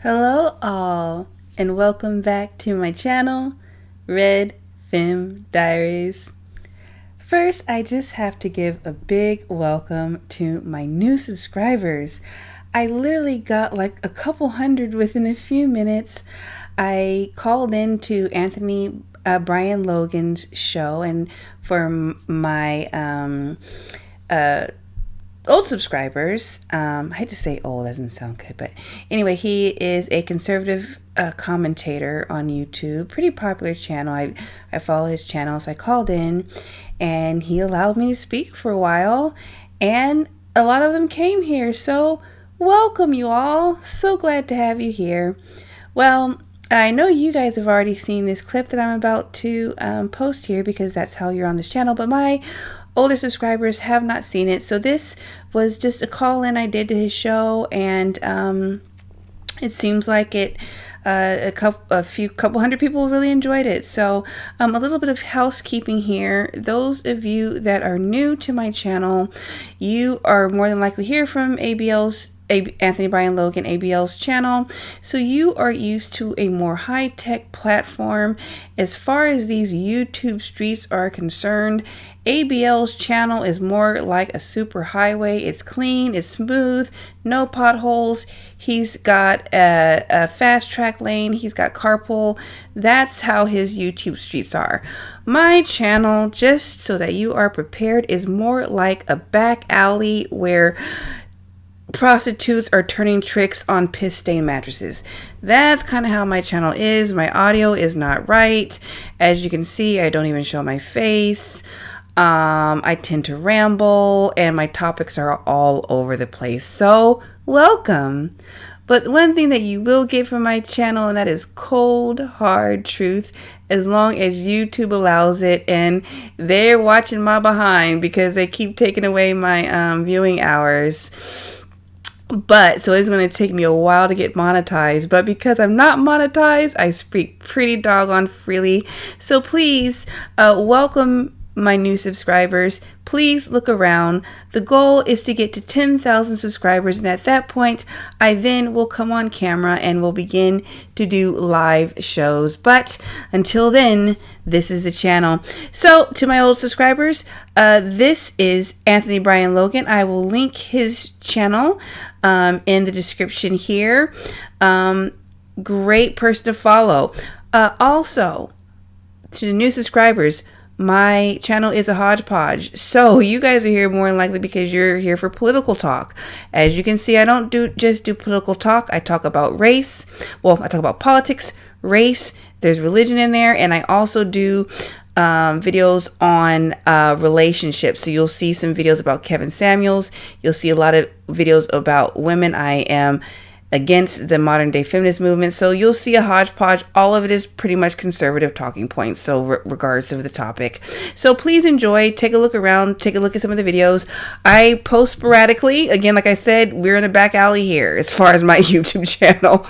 Hello all, and welcome back to my channel, Red Femme Diaries. First, I just have to give a big welcome to my new subscribers. I literally got like a couple hundred within a few minutes. I called in to Anthony Brian Logan's show, and for my old subscribers, I hate to say old, doesn't sound good, but anyway, he is a conservative commentator on YouTube, pretty popular channel. I follow his channel, so I called in and he allowed me to speak for a while, and a lot of them came here, so welcome you all. So glad to have you here. Well, I know you guys have already seen this clip that I'm about to post here because that's how you're on this channel, but my older subscribers have not seen it. So this was just a call in I did to his show, and it seems like a couple hundred people really enjoyed it. So a little bit of housekeeping here. Those of you that are new to my channel, you are more than likely hear from Anthony Brian Logan, ABL's channel. So you are used to a more high-tech platform. As far as these YouTube streets are concerned, ABL's channel is more like a super highway. It's clean, it's smooth, no potholes. He's got a fast track lane. He's got carpool. That's how his YouTube streets are. My channel, just so that you are prepared, is more like a back alley where prostitutes are turning tricks on piss stain mattresses. That's kind of how my channel is. My audio is not right. As you can see, I don't even show my face. I tend to ramble, and my topics are all over the place. So, welcome. But one thing that you will get from my channel, and that is cold, hard truth, as long as YouTube allows it, and they're watching my behind because they keep taking away my viewing hours. But so it's going to take me a while to get monetized. But because I'm not monetized, I speak pretty doggone freely. So please welcome my new subscribers. Please look around. The goal is to get to 10,000 subscribers, and at that point I then will come on camera and will begin to do live shows. But until then, this is the channel. So to my old subscribers, this is Anthony Brian Logan. I will link his channel in the description here. Great person to follow. Also, to the new subscribers, my channel is a hodgepodge. So you guys are here more than likely because you're here for political talk. As you can see, I don't just do political talk. I talk about race. Well, I talk about politics, race. There's religion in there. And I also do videos on relationships. So you'll see some videos about Kevin Samuels. You'll see a lot of videos about women. I am against the modern day feminist movement. So you'll see a hodgepodge. All of it is pretty much conservative talking points. So regardless of the topic. So please enjoy, take a look around, take a look at some of the videos. I post sporadically. Again, like I said, we're in a back alley here as far as my YouTube channel.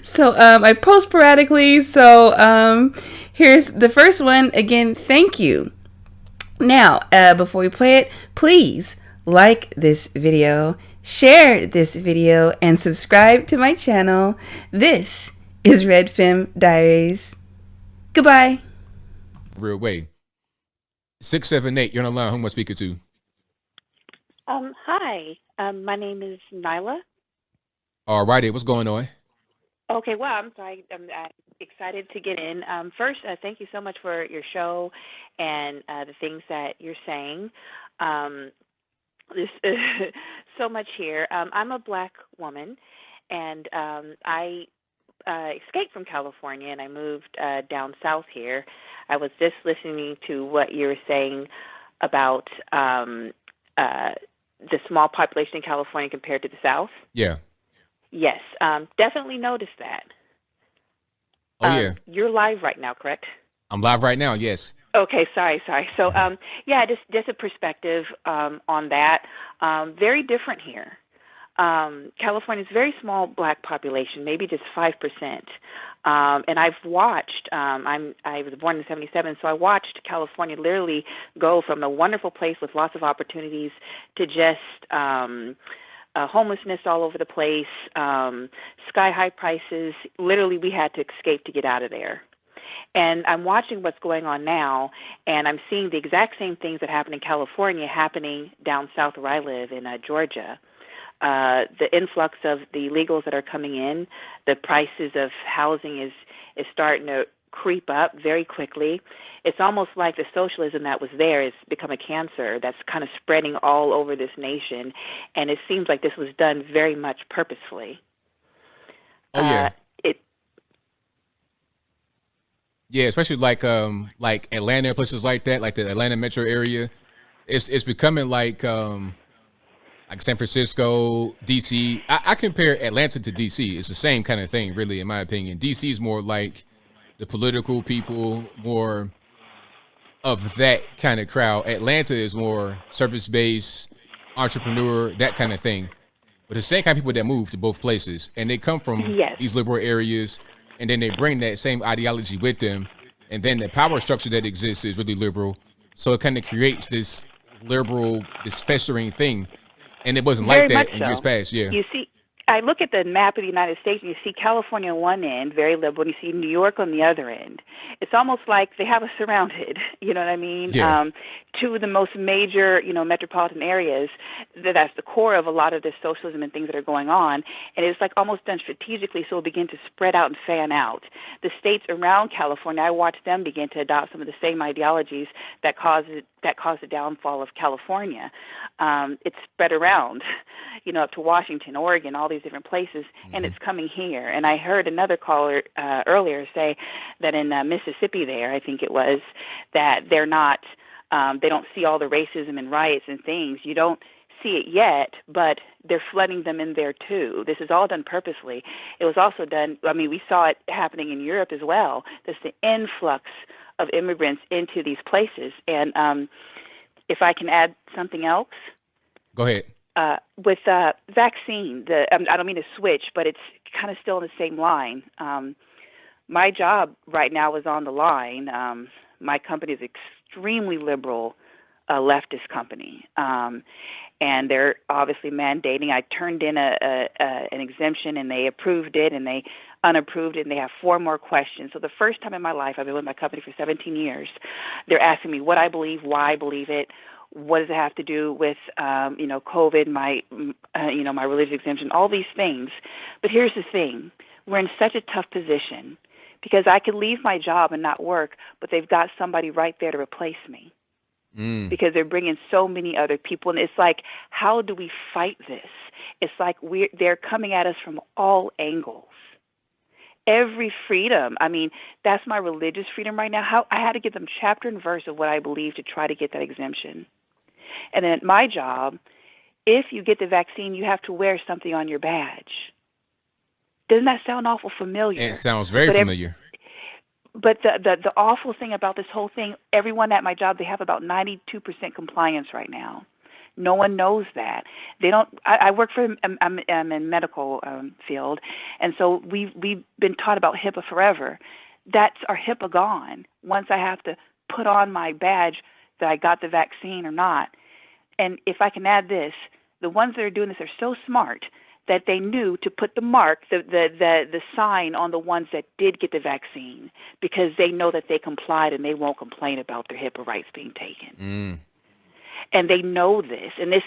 So I post sporadically. So here's the first one. Again, thank you. Now, before we play it, please like this video, share this video, and subscribe to my channel. This is Red Femme Diaries. Goodbye. Real way. 678, you're on the line. Who am I speaking to? Hi. My name is Nyla. All righty, what's going on? Okay, well, I'm sorry. I'm excited to get in. First, thank you so much for your show and the things that you're saying. There's so much here. I'm a black woman, and I escaped from California, and I moved down south here. I was just listening to what you were saying about the small population in California compared to the South. Yeah. Yes, definitely noticed that. Oh, yeah. You're live right now, correct? I'm live right now, yes. Okay, sorry. So, yeah, just a perspective on that. Very different here. California's very small black population, maybe just 5%. And I've watched. I was born in '77, so I watched California literally go from a wonderful place with lots of opportunities to just homelessness all over the place, sky high prices. Literally, we had to escape to get out of there. And I'm watching what's going on now, and I'm seeing the exact same things that happen in California happening down south where I live in Georgia. The influx of the illegals that are coming in, the prices of housing is starting to creep up very quickly. It's almost like the socialism that was there has become a cancer that's kind of spreading all over this nation, and it seems like this was done very much purposefully. Oh yeah. It Yeah, especially like Atlanta, places like that, like the Atlanta metro area. It's becoming like San Francisco, DC. I compare Atlanta to DC. It's the same kind of thing, really, in my opinion. DC is more like the political people, more of that kind of crowd. Atlanta is more service based, entrepreneur, that kind of thing. But the same kind of people that move to both places, and they come from Yes. these liberal areas, and then they bring that same ideology with them, and then the power structure that exists is really liberal. So it kind of creates this liberal, this festering thing, and it wasn't like Very much that in so. years past. Yeah, You see, I look at the map of the United States, and you see California on one end, very liberal, and you see New York on the other end. It's almost like they have us surrounded. You know what I mean? Yeah. Two of the most major, metropolitan areas. That's the core of a lot of this socialism and things that are going on, and it's like almost done strategically, so it'll begin to spread out and fan out. The states around California, I watched them begin to adopt some of the same ideologies that caused the downfall of California. It's spread around, up to Washington, Oregon, all these different places, and it's coming here. And I heard another caller earlier say that in Mississippi there, I think it was, that they're not, they don't see all the racism and riots and things. You don't see it yet, but they're flooding them in there too. This is all done purposely. It was also done, we saw it happening in Europe as well. There's the influx of immigrants into these places. And if I can add something else. Go ahead. With vaccine, I don't mean to switch, but it's kind of still in the same line. My job right now is on the line. My company is extremely liberal, leftist company, and they're obviously mandating. I turned in an exemption, and they approved it, and they unapproved it, and they have 4 more questions. So the first time in my life, I've been with my company for 17 years, they're asking me what I believe, why I believe it. What does it have to do with, COVID, my religious exemption, all these things. But here's the thing. We're in such a tough position because I could leave my job and not work, but they've got somebody right there to replace me because they're bringing so many other people. And it's like, how do we fight this? It's like they're coming at us from all angles. Every freedom. That's my religious freedom right now. I had to give them chapter and verse of what I believe to try to get that exemption. And then at my job, if you get the vaccine, you have to wear something on your badge. Doesn't that sound awful familiar? It sounds very familiar. But the awful thing about this whole thing, everyone at my job, they have about 92% compliance right now. No one knows that. They don't. I work for. I'm in medical field, and so we've been taught about HIPAA forever. That's our HIPAA gone. Once I have to put on my badge that I got the vaccine or not. And if I can add this, the ones that are doing this are so smart that they knew to put the mark, the sign on the ones that did get the vaccine, because they know that they complied and they won't complain about their HIPAA rights being taken. And they know this. And this,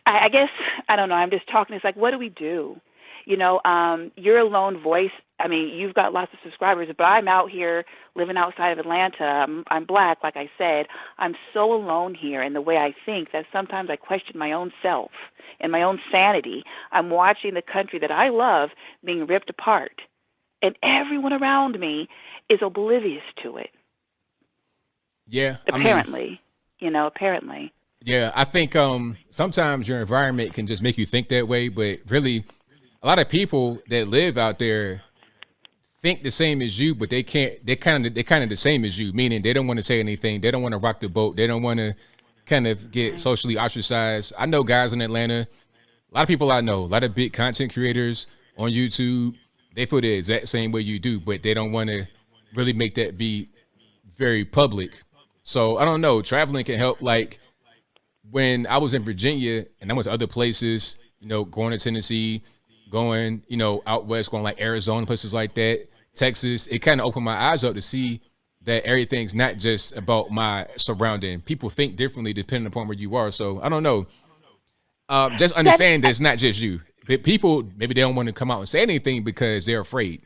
I guess, I don't know, I'm just talking, it's like, what do we do? You're a lone voice. You've got lots of subscribers, but I'm out here living outside of Atlanta. I'm black, like I said. I'm so alone here in the way I think that sometimes I question my own self and my own sanity. I'm watching the country that I love being ripped apart, and everyone around me is oblivious to it. Yeah. Apparently. Apparently. Yeah, I think sometimes your environment can just make you think that way, but really a lot of people that live out there think the same as you, but they can't. They're kind of the same as you, meaning they don't want to say anything. They don't want to rock the boat. They don't want to kind of get socially ostracized. I know guys in Atlanta, a lot of people I know, a lot of big content creators on YouTube. They feel the exact same way you do, but they don't want to really make that be very public. So I don't know. Traveling can help. Like when I was in Virginia and I went to other places, going to Tennessee, going, out west, going like Arizona, places like that, Texas, it kind of opened my eyes up to see that everything's not just about my surrounding. People think differently depending upon where you are. So I don't know. Just That understand that it's not just you. But people, maybe they don't want to come out and say anything because they're afraid.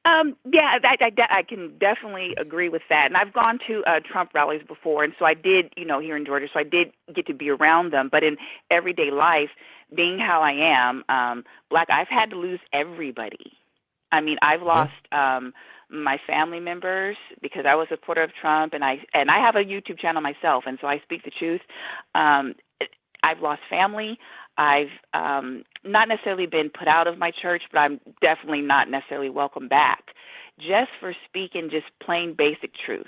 Yeah, I can definitely agree with that. And I've gone to Trump rallies before, and so I did, here in Georgia, so I did get to be around them. But in everyday life, being how I am, Black, I've had to lose everybody. I mean, I've Yeah. lost my family members because I was a supporter of Trump, and I have a YouTube channel myself, and so I speak the truth. Um, I've lost family. I've not necessarily been put out of my church, but I'm definitely not necessarily welcome back, just for speaking just plain basic truth.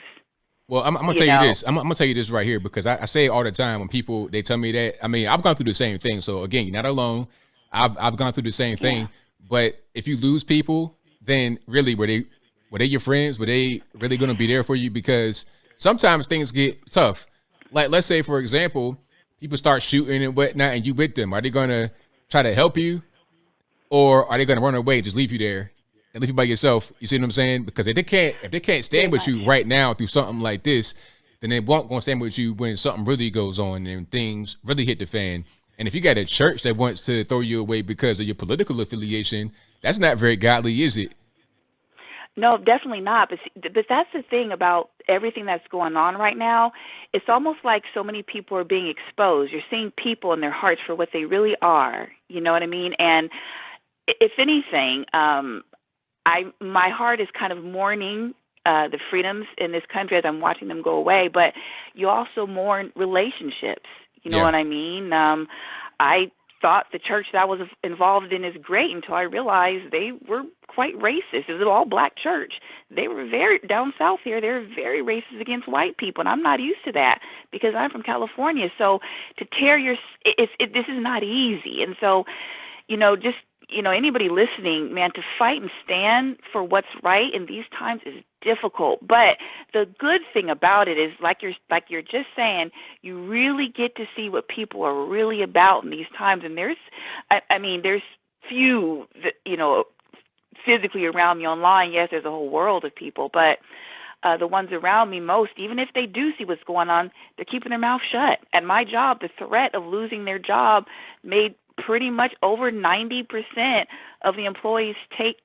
Well, I'm gonna You tell you know, this. I'm gonna tell you this right here because I say it all the time when people they tell me that. I mean, I've gone through the same thing. So again, you're not alone. I've gone through the same yeah, thing. But if you lose people, then really were they your friends? Were they really gonna be there for you? Because sometimes things get tough. Like let's say for example, people start shooting and whatnot, and you with them. Are they gonna try to help you, or are they going to run away, just leave you there and leave you by yourself? You see what I'm saying? Because if they can't very stand with much. you right now through something like this, then they won't going to stand with you when something really goes on and things really hit the fan. And if you got a church that wants to throw you away because of your political affiliation, that's not very godly, is it? No, definitely not. But that's the thing about everything that's going on right now. It's almost like so many people are being exposed. You're seeing people in their hearts for what they really are. You know what I mean? And if anything, I my heart is kind of mourning the freedoms in this country as I'm watching them go away. But you also mourn relationships. You know Yeah. what I mean? I thought the church that I was involved in is great until I realized they were quite racist. It was an all black church. They were very down south here. They were very racist against white people, and I'm not used to that because I'm from California. So to tear your, this is not easy. And so just anybody listening, man, to fight and stand for what's right in these times is difficult. But the good thing about it is, like you're just saying, you really get to see what people are really about in these times. And there's few that physically around me online. Yes, there's a whole world of people, but the ones around me most, even if they do see what's going on, they're keeping their mouth shut. At my job, the threat of losing their job made pretty much over 90% of the employees take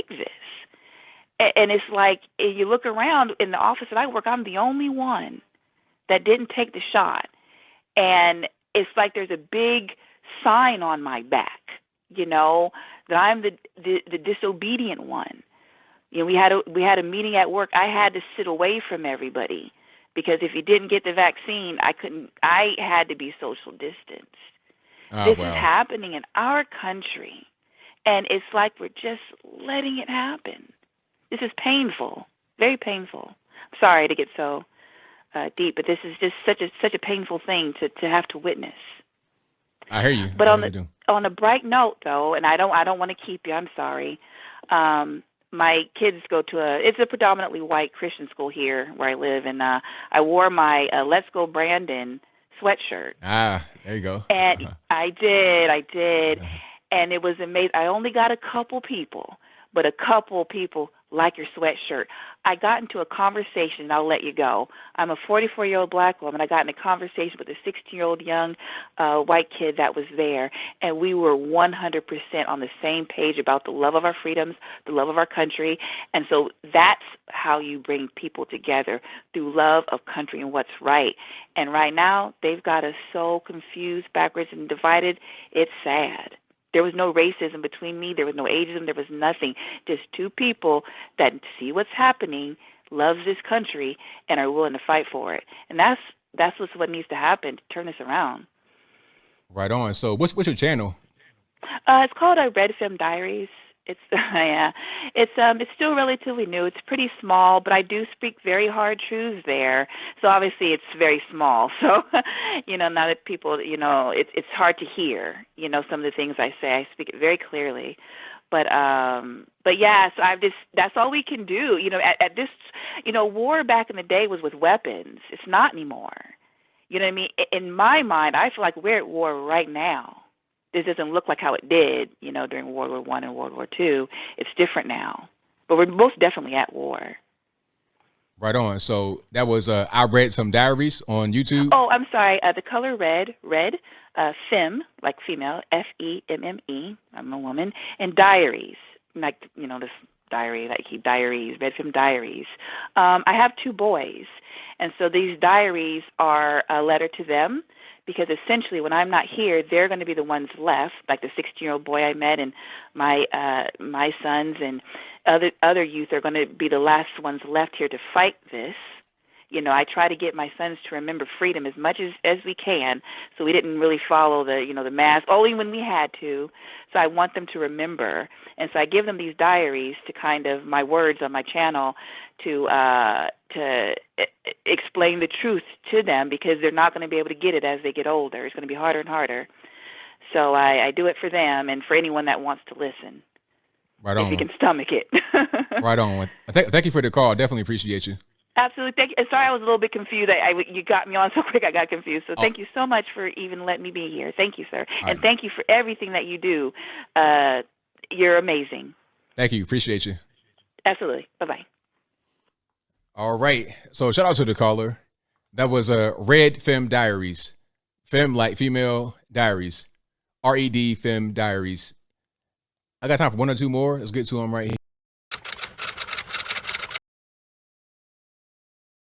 this. And it's like, you look around in the office that I work, I'm the only one that didn't take the shot. And it's like there's a big sign on my back, that I'm the disobedient one. We had a meeting at work. I had to sit away from everybody because if you didn't get the vaccine, I had to be social distanced. Oh This is wow. happening in our country, and it's like we're just letting it happen. This is painful, very painful. Sorry to get so deep, but this is just such a painful thing to have to witness. I hear you. But I really do. on a bright note, though, and I don't want to keep you. I'm sorry. My kids go to it's a predominantly white Christian school here where I live, and I wore my Let's Go Brandon sweatshirt. Ah, there you go. And I did, and it was amazing. I only got a couple people, but a couple people like your sweatshirt. I got into a conversation, and I'll let you go. I'm a 44-year-old black woman. I got in a conversation with a 16-year-old young white kid that was there, and we were 100% on the same page about the love of our freedoms, the love of our country. And so that's how you bring people together, through love of country and what's right. And right now, they've got us so confused, backwards, and divided, it's sad. There was no racism between me. There was no ageism. There was nothing. Just two people that see what's happening, love this country, and are willing to fight for it. And that's what needs to happen to turn this around. Right on. So what's your channel? It's called Red Femme Diaries. It's yeah, it's still relatively new. It's pretty small, but I do speak very hard truths there. So obviously it's very small. So now that people, it's hard to hear. Some of the things I say. I speak it very clearly. But yeah, so that's all we can do. At this, war back in the day was with weapons. It's not anymore. You know what I mean? In my mind, I feel like we're at war right now. This doesn't look like how it did, during World War I and World War II. It's different now. But we're most definitely at war. Right on. So that was I read some diaries on YouTube. Oh, I'm sorry. The color red, femme, like female, FEMME. I'm a woman, and diaries, like this diary, like keep diaries, Red Femme Diaries. I have 2 boys, and so these diaries are a letter to them. Because essentially, when I'm not here, they're going to be the ones left, like the 16-year-old boy I met, and my sons and other youth are going to be the last ones left here to fight this. I try to get my sons to remember freedom as much as we can, so we didn't really follow the mass, only when we had to. So I want them to remember, and so I give them these diaries to kind of my words on my channel to explain the truth to them, because they're not going to be able to get it as they get older. It's going to be harder and harder. So I do it for them and for anyone that wants to listen. Right on. If you can stomach it. Right on. Thank you for the call. Definitely appreciate you. Absolutely. Thank you. Sorry, I was a little bit confused. You got me on so quick, I got confused. So thank you so much for even letting me be here. Thank you, sir. And thank you for everything that you do. You're amazing. Thank you. Appreciate you. Absolutely. Bye-bye. All right. So shout out to the caller. That was Red Femme Diaries. Femme like female, diaries. RED Femme Diaries. I got time for 1 or 2 more. Let's get to them right here.